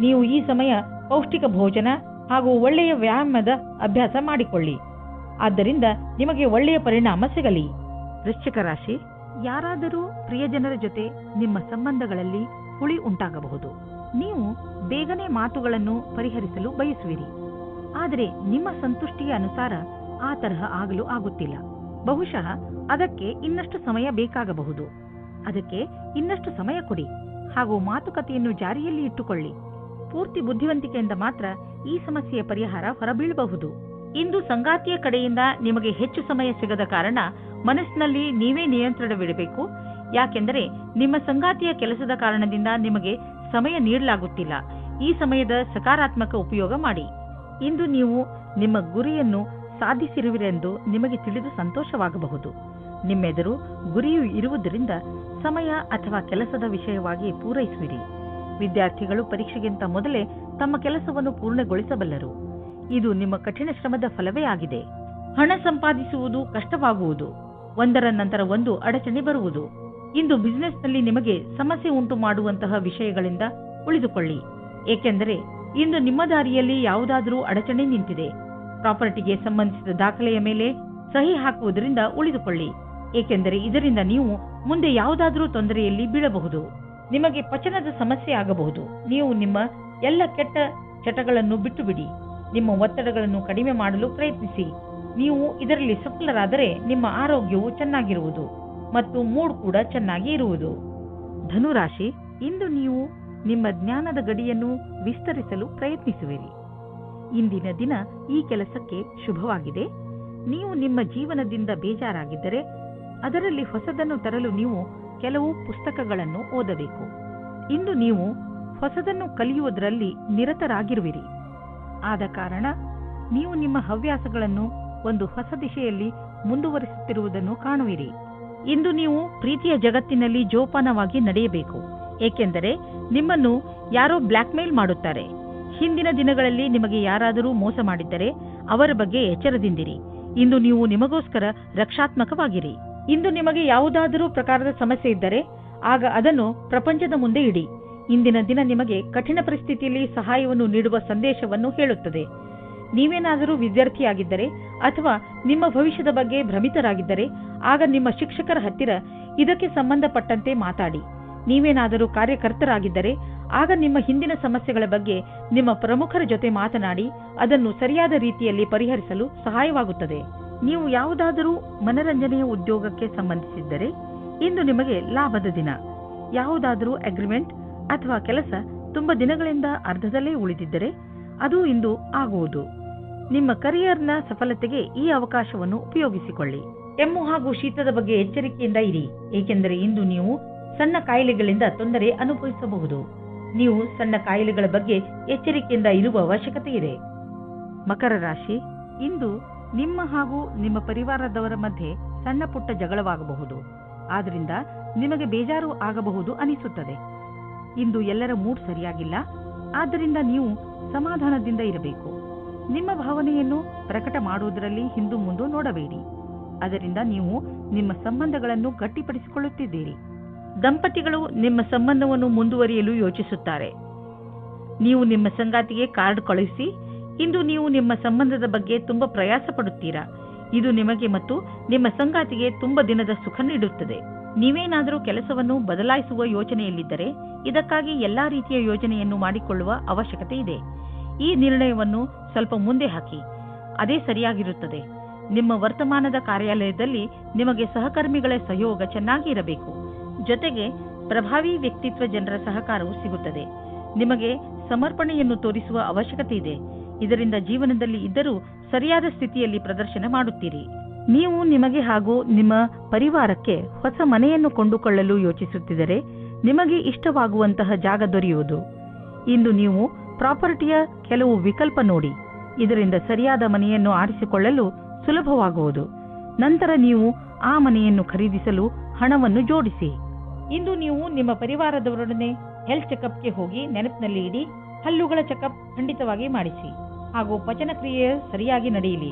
ನೀವು ಈ ಸಮಯ ಪೌಷ್ಟಿಕ ಭೋಜನ ಹಾಗೂ ಒಳ್ಳೆಯ ವ್ಯಾಯಾಮದ ಅಭ್ಯಾಸ ಮಾಡಿಕೊಳ್ಳಿ. ಆದ್ದರಿಂದ ನಿಮಗೆ ಒಳ್ಳೆಯ ಪರಿಣಾಮ ಸಿಗಲಿ. ವೃಶ್ಚಿಕ ರಾಶಿ, ಯಾರಾದರೂ ಪ್ರಿಯಜನರ ಜೊತೆ ನಿಮ್ಮ ಸಂಬಂಧಗಳಲ್ಲಿ ಹುಳಿ ಉಂಟಾಗಬಹುದು. ನೀವು ಬೇಗನೆ ಮಾತುಗಳನ್ನು ಪರಿಹರಿಸಲು ಬಯಸುವಿರಿ, ಆದರೆ ನಿಮ್ಮ ಸಂತುಷ್ಟಿಯ ಅನುಸಾರ ಆ ತರಹ ಆಗಲು ಆಗುತ್ತಿಲ್ಲ. ಬಹುಶಃ ಅದಕ್ಕೆ ಇನ್ನಷ್ಟು ಸಮಯ ಬೇಕಾಗಬಹುದು. ಅದಕ್ಕೆ ಇನ್ನಷ್ಟು ಸಮಯ ಕೊಡಿ ಹಾಗೂ ಮಾತುಕತೆಯನ್ನು ಜಾರಿಯಲ್ಲಿ ಇಟ್ಟುಕೊಳ್ಳಿ. ಪೂರ್ತಿ ಬುದ್ಧಿವಂತಿಕೆಯಿಂದ ಮಾತ್ರ ಈ ಸಮಸ್ಯೆಯ ಪರಿಹಾರ ಹೊರಬೀಳಬಹುದು. ಇಂದು ಸಂಗಾತಿಯ ಕಡೆಯಿಂದ ನಿಮಗೆ ಹೆಚ್ಚು ಸಮಯ ಸಿಗದ ಕಾರಣ ಮನಸ್ಸಿನಲ್ಲಿ ನೀವೇ ನಿಯಂತ್ರಣವಿಡಬೇಕು. ಯಾಕೆಂದರೆ ನಿಮ್ಮ ಸಂಗಾತಿಯ ಕೆಲಸದ ಕಾರಣದಿಂದ ನಿಮಗೆ ಸಮಯ ನೀಡಲಾಗುತ್ತಿಲ್ಲ. ಈ ಸಮಯದ ಸಕಾರಾತ್ಮಕ ಉಪಯೋಗ ಮಾಡಿ. ಇಂದು ನೀವು ನಿಮ್ಮ ಗುರಿಯನ್ನು ಸಾಧಿಸಿರುವಿರೆಂದು ನಿಮಗೆ ತಿಳಿದು ಸಂತೋಷವಾಗಬಹುದು. ನಿಮ್ಮೆದುರು ಗುರಿಯು ಇರುವುದರಿಂದ ಸಮಯ ಅಥವಾ ಕೆಲಸದ ವಿಷಯವಾಗಿ ಪೂರೈಸುವಿರಿ. ವಿದ್ಯಾರ್ಥಿಗಳು ಪರೀಕ್ಷೆಗಿಂತ ಮೊದಲೇ ತಮ್ಮ ಕೆಲಸವನ್ನು ಪೂರ್ಣಗೊಳಿಸಬಲ್ಲರು. ಇದು ನಿಮ್ಮ ಕಠಿಣ ಶ್ರಮದ ಫಲವೇ ಆಗಿದೆ. ಹಣ ಸಂಪಾದಿಸುವುದು ಕಷ್ಟವಾಗುವುದು. ಒಂದರ ನಂತರ ಒಂದು ಅಡಚಣೆ ಬರುವುದು. ಇಂದು ಬಿಸಿನೆಸ್ನಲ್ಲಿ ನಿಮಗೆ ಸಮಸ್ಯೆ ಉಂಟು ಮಾಡುವಂತಹ ವಿಷಯಗಳಿಂದ ಉಳಿದುಕೊಳ್ಳಿ, ಏಕೆಂದರೆ ಇಂದು ನಿಮ್ಮ ದಾರಿಯಲ್ಲಿ ಯಾವುದಾದರೂ ಅಡಚಣೆ ನಿಂತಿದೆ. ಪ್ರಾಪರ್ಟಿಗೆ ಸಂಬಂಧಿಸಿದ ದಾಖಲೆಯ ಮೇಲೆ ಸಹಿ ಹಾಕುವುದರಿಂದ ಉಳಿದುಕೊಳ್ಳಿ, ಏಕೆಂದರೆ ಇದರಿಂದ ನೀವು ಮುಂದೆ ಯಾವುದಾದರೂ ತೊಂದರೆಯಲ್ಲಿ ಬೀಳಬಹುದು. ನಿಮಗೆ ಪಚನದ ಸಮಸ್ಯೆ ಆಗಬಹುದು. ನೀವು ನಿಮ್ಮ ಎಲ್ಲ ಕೆಟ್ಟ ಚಟಗಳನ್ನು ಬಿಟ್ಟು ಬಿಡಿ. ನಿಮ್ಮ ಒತ್ತಡಗಳನ್ನು ಕಡಿಮೆ ಮಾಡಲು ಪ್ರಯತ್ನಿಸಿ. ನೀವು ಇದರಲ್ಲಿ ಸಫಲರಾದರೆ ನಿಮ್ಮ ಆರೋಗ್ಯವು ಚೆನ್ನಾಗಿರುವುದು ಮತ್ತು ಮೂಡ್ ಕೂಡ ಚೆನ್ನಾಗಿ ಇರುವುದು. ಧನುರಾಶಿ, ಇಂದು ನೀವು ನಿಮ್ಮ ಜ್ಞಾನದ ಗಡಿಯನ್ನು ವಿಸ್ತರಿಸಲು ಪ್ರಯತ್ನಿಸುವಿರಿ. ಇಂದಿನ ದಿನ ಈ ಕೆಲಸಕ್ಕೆ ಶುಭವಾಗಿದೆ. ನೀವು ನಿಮ್ಮ ಜೀವನದಿಂದ ಬೇಜಾರಾಗಿದ್ದರೆ ಅದರಲ್ಲಿ ಹೊಸದನ್ನು ತರಲು ನೀವು ಕೆಲವು ಪುಸ್ತಕಗಳನ್ನು ಓದಬೇಕು. ಇಂದು ನೀವು ಹೊಸದನ್ನು ಕಲಿಯುವುದರಲ್ಲಿ ನಿರತರಾಗಿರುವಿರಿ. ಆದ ಕಾರಣ ನೀವು ನಿಮ್ಮ ಹವ್ಯಾಸಗಳನ್ನು ಒಂದು ಹೊಸ ದಿಶೆಯಲ್ಲಿ ಮುಂದುವರಿಸುತ್ತಿರುವುದನ್ನು ಕಾಣುವಿರಿ. ಇಂದು ನೀವು ಪ್ರೀತಿಯ ಜಗತ್ತಿನಲ್ಲಿ ಜೋಪಾನವಾಗಿ ನಡೆಯಬೇಕು, ಏಕೆಂದರೆ ನಿಮ್ಮನ್ನು ಯಾರೋ ಬ್ಲ್ಯಾಕ್ಮೇಲ್ ಮಾಡುತ್ತಾರೆ. ಹಿಂದಿನ ದಿನಗಳಲ್ಲಿ ನಿಮಗೆ ಯಾರಾದರೂ ಮೋಸ ಮಾಡಿದ್ದರೆ ಅವರ ಬಗ್ಗೆ ಎಚ್ಚರದಿಂದಿರಿ. ಇಂದು ನೀವು ನಿಮಗೋಸ್ಕರ ರಕ್ಷಾತ್ಮಕವಾಗಿರಿ. ಇಂದು ನಿಮಗೆ ಯಾವುದಾದರೂ ಪ್ರಕಾರದ ಸಮಸ್ಯೆ ಇದ್ದರೆ ಆಗ ಅದನ್ನು ಪ್ರಪಂಚದ ಮುಂದೆ ಇಡಿ. ಇಂದಿನ ದಿನ ನಿಮಗೆ ಕಠಿಣ ಪರಿಸ್ಥಿತಿಯಲ್ಲಿ ಸಹಾಯವನ್ನು ನೀಡುವ ಸಂದೇಶವನ್ನು ಹೇಳುತ್ತದೆ. ನೀವೇನಾದರೂ ವಿದ್ಯಾರ್ಥಿಯಾಗಿದ್ದರೆ ಅಥವಾ ನಿಮ್ಮ ಭವಿಷ್ಯದ ಬಗ್ಗೆ ಭ್ರಮಿತರಾಗಿದ್ದರೆ ಆಗ ನಿಮ್ಮ ಶಿಕ್ಷಕರ ಹತ್ತಿರ ಇದಕ್ಕೆ ಸಂಬಂಧಪಟ್ಟಂತೆ ಮಾತಾಡಿ. ನೀವೇನಾದರೂ ಕಾರ್ಯಕರ್ತರಾಗಿದ್ದರೆ ಆಗ ನಿಮ್ಮ ಹಿಂದಿನ ಸಮಸ್ಯೆಗಳ ಬಗ್ಗೆ ನಿಮ್ಮ ಪ್ರಮುಖರ ಜೊತೆ ಮಾತನಾಡಿ ಅದನ್ನು ಸರಿಯಾದ ರೀತಿಯಲ್ಲಿ ಪರಿಹರಿಸಲು ಸಹಾಯವಾಗುತ್ತದೆ. ನೀವು ಯಾವುದಾದರೂ ಮನರಂಜನೆಯ ಉದ್ಯೋಗಕ್ಕೆ ಸಂಬಂಧಿಸಿದ್ದರೆ ಇಂದು ನಿಮಗೆ ಲಾಭದ ದಿನ. ಯಾವುದಾದರೂ ಅಗ್ರಿಮೆಂಟ್ ಅಥವಾ ಕೆಲಸ ತುಂಬ ದಿನಗಳಿಂದ ಅರ್ಧದಲ್ಲೇ ಉಳಿದಿದ್ದರೆ ಅದು ಇಂದು ಆಗುವುದು. ನಿಮ್ಮ ಕರಿಯರ್ನ ಸಫಲತೆಗೆ ಈ ಅವಕಾಶವನ್ನು ಉಪಯೋಗಿಸಿಕೊಳ್ಳಿ. ಕೆಮ್ಮು ಹಾಗೂ ಶೀತದ ಬಗ್ಗೆ ಎಚ್ಚರಿಕೆಯಿಂದ ಇರಿ, ಏಕೆಂದರೆ ಇಂದು ನೀವು ಸಣ್ಣ ಕಾಯಿಲೆಗಳಿಂದ ತೊಂದರೆ ಅನುಭವಿಸಬಹುದು. ನೀವು ಸಣ್ಣ ಕಾಯಿಲೆಗಳ ಬಗ್ಗೆ ಎಚ್ಚರಿಕೆಯಿಂದ ಇರುವ ಅವಶ್ಯಕತೆ ಇದೆ. ಮಕರ ರಾಶಿ, ಇಂದು ನಿಮ್ಮ ಹಾಗೂ ನಿಮ್ಮ ಪರಿವಾರದವರ ಮಧ್ಯೆ ಸಣ್ಣ ಪುಟ್ಟ ಜಗಳವಾಗಬಹುದು. ಆದ್ರಿಂದ ನಿಮಗೆ ಬೇಜಾರು ಆಗಬಹುದು ಅನಿಸುತ್ತದೆ. ಇಂದು ಎಲ್ಲರ ಮೂಡ್ ಸರಿಯಾಗಿಲ್ಲ. ಆದ್ದರಿಂದ ನೀವು ಸಮಾಧಾನದಿಂದ ಇರಬೇಕು. ನಿಮ್ಮ ಭಾವನೆಯನ್ನು ಪ್ರಕಟ ಮಾಡುವುದರಲ್ಲಿ ಹಿಂದು ಮುಂದು ನೋಡಬೇಡಿ. ಅದರಿಂದ ನೀವು ನಿಮ್ಮ ಸಂಬಂಧಗಳನ್ನು ಗಟ್ಟಿಪಡಿಸಿಕೊಳ್ಳುತ್ತಿದ್ದೀರಿ. ದಂಪತಿಗಳು ನಿಮ್ಮ ಸಂಬಂಧವನ್ನು ಮುಂದುವರಿಯಲು ಯೋಚಿಸುತ್ತಾರೆ. ನೀವು ನಿಮ್ಮ ಸಂಗಾತಿಗೆ ಕಾರ್ಡ್ ಕಳುಹಿಸಿ, ಇಂದು ನೀವು ನಿಮ್ಮ ಸಂಬಂಧದ ಬಗ್ಗೆ ತುಂಬಾ ಪ್ರಯಾಸ ಪಡುತ್ತೀರಾ. ಇದು ನಿಮಗೆ ಮತ್ತು ನಿಮ್ಮ ಸಂಗಾತಿಗೆ ತುಂಬ ದಿನದ ಸುಖ ನೀಡುತ್ತದೆ. ನೀವೇನಾದರೂ ಕೆಲಸವನ್ನು ಬದಲಾಯಿಸುವ ಯೋಚನೆಯಲ್ಲಿದ್ದರೆ ಇದಕ್ಕಾಗಿ ಎಲ್ಲಾ ರೀತಿಯ ಯೋಜನೆಯನ್ನು ಮಾಡಿಕೊಳ್ಳುವ ಅವಶ್ಯಕತೆ ಇದೆ. ಈ ನಿರ್ಣಯವನ್ನು ಸ್ವಲ್ಪ ಮುಂದೆ ಹಾಕಿ, ಅದೇ ಸರಿಯಾಗಿರುತ್ತದೆ. ನಿಮ್ಮ ವರ್ತಮಾನದ ಕಾರ್ಯಾಲಯದಲ್ಲಿ ನಿಮಗೆ ಸಹಕರ್ಮಿಗಳ ಸಹಯೋಗ ಚೆನ್ನಾಗಿ ಇರಬೇಕು. ಜೊತೆಗೆ ಪ್ರಭಾವಿ ವ್ಯಕ್ತಿತ್ವ ಜನರ ಸಹಕಾರವು ಸಿಗುತ್ತದೆ. ನಿಮಗೆ ಸಮರ್ಪಣೆಯನ್ನು ತೋರಿಸುವ ಅವಶ್ಯಕತೆ ಇದೆ. ಇದರಿಂದ ಜೀವನದಲ್ಲಿ ಇದ್ದರೂ ಸರಿಯಾದ ಸ್ಥಿತಿಯಲ್ಲಿ ಪ್ರದರ್ಶನ ಮಾಡುತ್ತೀರಿ. ನೀವು ನಿಮಗೆ ಹಾಗೂ ನಿಮ್ಮ ಪರಿವಾರಕ್ಕೆ ಹೊಸ ಮನೆಯನ್ನು ಕೊಂಡುಕೊಳ್ಳಲು ಯೋಚಿಸುತ್ತಿದ್ದರೆ ನಿಮಗೆ ಇಷ್ಟವಾಗುವಂತಹ ಜಾಗ ದೊರೆಯುವುದು. ಇಂದು ನೀವು ಪ್ರಾಪರ್ಟಿಯ ಕೆಲವು ವಿಕಲ್ಪ ನೋಡಿ. ಇದರಿಂದ ಸರಿಯಾದ ಮನೆಯನ್ನು ಆರಿಸಿಕೊಳ್ಳಲು ಸುಲಭವಾಗುವುದು. ನಂತರ ನೀವು ಆ ಮನೆಯನ್ನು ಖರೀದಿಸಲು ಹಣವನ್ನು ಜೋಡಿಸಿ. ಇಂದು ನೀವು ನಿಮ್ಮ ಪರಿವಾರದವರೊಡನೆ ಹೆಲ್ತ್ ಚೆಕಪ್ಗೆ ಹೋಗಿ ನೆನಪಿನಲ್ಲಿ ಇಡಿ. ಹಲ್ಲುಗಳ ಚೆಕಪ್ ಖಂಡಿತವಾಗಿ ಮಾಡಿಸಿ ಹಾಗೂ ಪಚನ ಕ್ರಿಯೆ ಸರಿಯಾಗಿ ನಡೆಯಲಿ.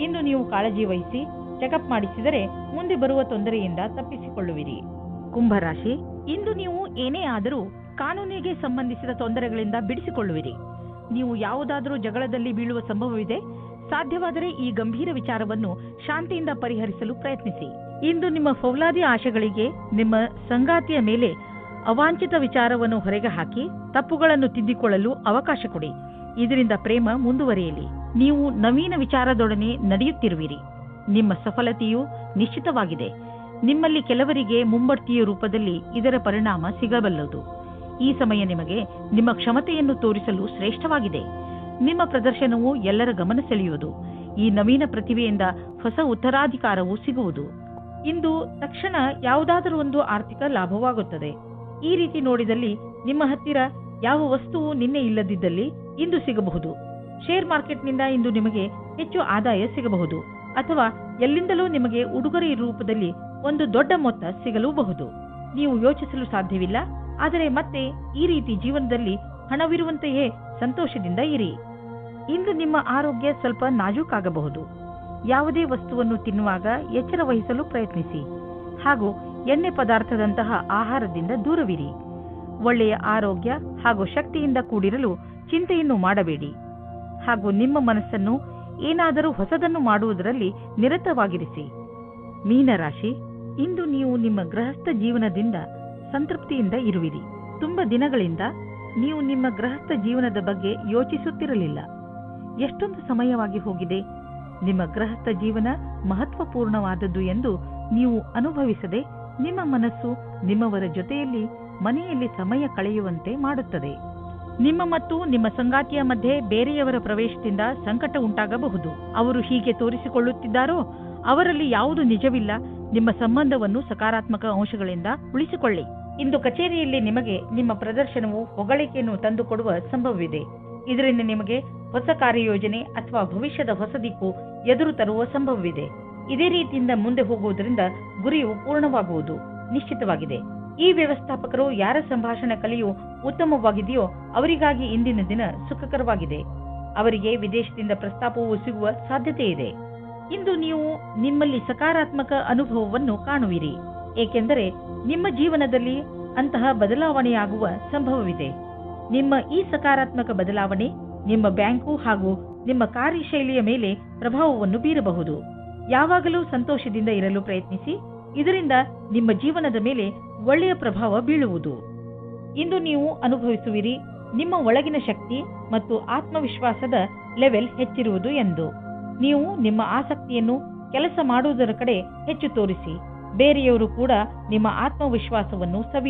ಇಂದು ನೀವು ಕಾಳಜಿ ವಹಿಸಿ ಚೆಕಪ್ ಮಾಡಿಸಿದರೆ ಮುಂದೆ ಬರುವ ತೊಂದರೆಯಿಂದ ತಪ್ಪಿಸಿಕೊಳ್ಳುವಿರಿ. ಕುಂಭರಾಶಿ, ಇಂದು ನೀವು ಏನೇ ಆದರೂ ಕಾನೂನಿಗೆ ಸಂಬಂಧಿಸಿದ ತೊಂದರೆಗಳಿಂದ ಬಿಡಿಸಿಕೊಳ್ಳುವಿರಿ. ನೀವು ಯಾವುದಾದರೂ ಜಗಳದಲ್ಲಿ ಬೀಳುವ ಸಂಭವವಿದೆ. ಸಾಧ್ಯವಾದರೆ ಈ ಗಂಭೀರ ವಿಚಾರವನ್ನು ಶಾಂತಿಯಿಂದ ಪರಿಹರಿಸಲು ಪ್ರಯತ್ನಿಸಿ. ಇಂದು ನಿಮ್ಮ ಫೌಲಾದಿ ಆಶೆಗಳಿಗೆ ನಿಮ್ಮ ಸಂಗಾತಿಯ ಮೇಲೆ ಅವಾಂಛಿತ ವಿಚಾರವನ್ನು ಹೊರಗೆ ಹಾಕಿ ತಪ್ಪುಗಳನ್ನು ತಿದ್ದಿಕೊಳ್ಳಲು ಅವಕಾಶ ಕೊಡಿ. ಇದರಿಂದ ಪ್ರೇಮ ಮುಂದುವರಿಯಲಿ. ನೀವು ನವೀನ ವಿಚಾರದೊಡನೆ ನಡೆಯುತ್ತಿರುವಿರಿ. ನಿಮ್ಮ ಸಫಲತೆಯು ನಿಶ್ಚಿತವಾಗಿದೆ. ನಿಮ್ಮಲ್ಲಿ ಕೆಲವರಿಗೆ ಮುಂಬಡ್ತಿಯ ರೂಪದಲ್ಲಿ ಇದರ ಪರಿಣಾಮ ಸಿಗಬಲ್ಲದು. ಈ ಸಮಯ ನಿಮಗೆ ನಿಮ್ಮ ಕ್ಷಮತೆಯನ್ನು ತೋರಿಸಲು ಶ್ರೇಷ್ಠವಾಗಿದೆ. ನಿಮ್ಮ ಪ್ರದರ್ಶನವು ಎಲ್ಲರ ಗಮನ ಸೆಳೆಯುವುದು. ಈ ನವೀನ ಪ್ರತಿಭೆಯಿಂದ ಹೊಸ ಉತ್ತರಾಧಿಕಾರವು ಸಿಗುವುದು. ಇಂದು ತಕ್ಷಣ ಯಾವುದಾದರೂ ಒಂದು ಆರ್ಥಿಕ ಲಾಭವಾಗುತ್ತದೆ. ಈ ರೀತಿ ನೋಡಿದಲ್ಲಿ ನಿಮ್ಮ ಹತ್ತಿರ ಯಾವ ವಸ್ತುವು ನಿನ್ನೆ ಇಲ್ಲದಿದ್ದಲ್ಲಿ ಇಂದು ಸಿಗಬಹುದು. ಶೇರ್ ಮಾರ್ಕೆಟ್ನಿಂದ ಇಂದು ನಿಮಗೆ ಹೆಚ್ಚು ಆದಾಯ ಸಿಗಬಹುದು. ಅಥವಾ ಎಲ್ಲಿಂದಲೂ ನಿಮಗೆ ಉಡುಗೊರೆ ರೂಪದಲ್ಲಿ ಒಂದು ದೊಡ್ಡ ಮೊತ್ತ ಸಿಗಲೂಬಹುದು. ನೀವು ಯೋಚಿಸಲು ಸಾಧ್ಯವಿಲ್ಲ. ಆದರೆ ಮತ್ತೆ ಈ ರೀತಿ ಜೀವನದಲ್ಲಿ ಹಣವಿರುವಂತೆಯೇ ಸಂತೋಷದಿಂದ ಇರಿ. ಇಂದು ನಿಮ್ಮ ಆರೋಗ್ಯ ಸ್ವಲ್ಪ ನಾಜೂಕಾಗಬಹುದು. ಯಾವುದೇ ವಸ್ತುವನ್ನು ತಿನ್ನುವಾಗ ಎಚ್ಚರ ವಹಿಸಲು ಪ್ರಯತ್ನಿಸಿ ಹಾಗೂ ಎಣ್ಣೆ ಪದಾರ್ಥದಂತಹ ಆಹಾರದಿಂದ ದೂರವಿರಿ. ಒಳ್ಳೆಯ ಆರೋಗ್ಯ ಹಾಗೂ ಶಕ್ತಿಯಿಂದ ಕೂಡಿರಲು ಚಿಂತೆಯನ್ನು ಮಾಡಬೇಡಿ ಹಾಗೂ ನಿಮ್ಮ ಮನಸ್ಸನ್ನು ಏನಾದರೂ ಹೊಸದನ್ನು ಮಾಡುವುದರಲ್ಲಿ ನಿರತವಾಗಿರಿಸಿ. ಮೀನರಾಶಿ, ಇಂದು ನೀವು ನಿಮ್ಮ ಗೃಹಸ್ಥ ಜೀವನದಿಂದ ಸಂತೃಪ್ತಿಯಿಂದ ಇರುವಿರಿ. ತುಂಬ ದಿನಗಳಿಂದ ನೀವು ನಿಮ್ಮ ಗೃಹಸ್ಥ ಜೀವನದ ಬಗ್ಗೆ ಯೋಚಿಸುತ್ತಿರಲಿಲ್ಲ. ಎಷ್ಟೊಂದು ಸಮಯವಾಗಿ ಹೋಗಿದೆ. ನಿಮ್ಮ ಗೃಹಸ್ಥ ಜೀವನ ಮಹತ್ವಪೂರ್ಣವಾದದ್ದು ಎಂದು ನೀವು ಅನುಭವಿಸದೆ ನಿಮ್ಮ ಮನಸ್ಸು ನಿಮ್ಮವರ ಜೊತೆಯಲ್ಲಿ ಮನೆಯಲ್ಲಿ ಸಮಯ ಕಳೆಯುವಂತೆ ಮಾಡುತ್ತದೆ. ನಿಮ್ಮ ಮತ್ತು ನಿಮ್ಮ ಸಂಗಾತಿಯ ಮಧ್ಯೆ ಬೇರೆಯವರ ಪ್ರವೇಶದಿಂದ ಸಂಕಟ ಉಂಟಾಗಬಹುದು. ಅವರು ಹೀಗೆ ತೋರಿಸಿಕೊಳ್ಳುತ್ತಿದ್ದಾರೋ ಅವರಲ್ಲಿ ಯಾವುದು ನಿಜವಿಲ್ಲ. ನಿಮ್ಮ ಸಂಬಂಧವನ್ನು ಸಕಾರಾತ್ಮಕ ಅಂಶಗಳಿಂದ ಉಳಿಸಿಕೊಳ್ಳಿ. ಇಂದು ಕಚೇರಿಯಲ್ಲಿ ನಿಮಗೆ ನಿಮ್ಮ ಪ್ರದರ್ಶನವು ಹೊಗಳಿಕೆಯನ್ನು ತಂದುಕೊಡುವ ಸಂಭವವಿದೆ. ಇದರಿಂದ ನಿಮಗೆ ಹೊಸ ಕಾರ್ಯಯೋಜನೆ ಅಥವಾ ಭವಿಷ್ಯದ ಹೊಸ ದಿಕ್ಕು ಎದುರು ತರುವ ಸಂಭವವಿದೆ. ಇದೇ ರೀತಿಯಿಂದ ಮುಂದೆ ಹೋಗುವುದರಿಂದ ಗುರಿಯು ಪೂರ್ಣವಾಗುವುದು ನಿಶ್ಚಿತವಾಗಿದೆ. ಈ ವ್ಯವಸ್ಥಾಪಕರು ಯಾರ ಸಂಭಾಷಣೆ ಕಲೆಯು ಉತ್ತಮವಾಗಿದೆಯೋ ಅವರಿಗಾಗಿ ಇಂದಿನ ದಿನ ಸುಖಕರವಾಗಿದೆ. ಅವರಿಗೆ ವಿದೇಶದಿಂದ ಪ್ರಸ್ತಾಪವು ಸಿಗುವ ಸಾಧ್ಯತೆ ಇದೆ. ಇಂದು ನೀವು ನಿಮ್ಮಲ್ಲಿ ಸಕಾರಾತ್ಮಕ ಅನುಭವವನ್ನು ಕಾಣುವಿರಿ, ಏಕೆಂದರೆ ನಿಮ್ಮ ಜೀವನದಲ್ಲಿ ಅಂತಹ ಬದಲಾವಣೆಯಾಗುವ ಸಂಭವವಿದೆ. ನಿಮ್ಮ ಈ ಸಕಾರಾತ್ಮಕ ಬದಲಾವಣೆ ನಿಮ್ಮ ಬ್ಯಾಂಕು ಹಾಗೂ ನಿಮ್ಮ ಕಾರ್ಯಶೈಲಿಯ ಮೇಲೆ ಪ್ರಭಾವವನ್ನು ಬೀರಬಹುದು. ಯಾವಾಗಲೂ ಸಂತೋಷದಿಂದ ಇರಲು ಪ್ರಯತ್ನಿಸಿ. ಇದರಿಂದ ನಿಮ್ಮ ಜೀವನದ ಮೇಲೆ ಒಳ್ಳೆಯ ಪ್ರಭಾವ ಬೀಳುವುದು. ಇಂದು ನೀವು ಅನುಭವಿಸುವಿರಿ ನಿಮ್ಮ ಒಳಗಿನ ಶಕ್ತಿ ಮತ್ತು ಆತ್ಮವಿಶ್ವಾಸದ ಲೆವೆಲ್ ಹೆಚ್ಚಿರುವುದು ಎಂದು. ನೀವು ನಿಮ್ಮ ಆಸಕ್ತಿಯನ್ನು ಕೆಲಸ ಮಾಡುವುದರ ಕಡೆ ಹೆಚ್ಚು ತೋರಿಸಿ. ಬೇರೆಯವರು ಕೂಡ ನಿಮ್ಮ ಆತ್ಮವಿಶ್ವಾಸವನ್ನು ಸವಿಯುತ್ತಾರೆ.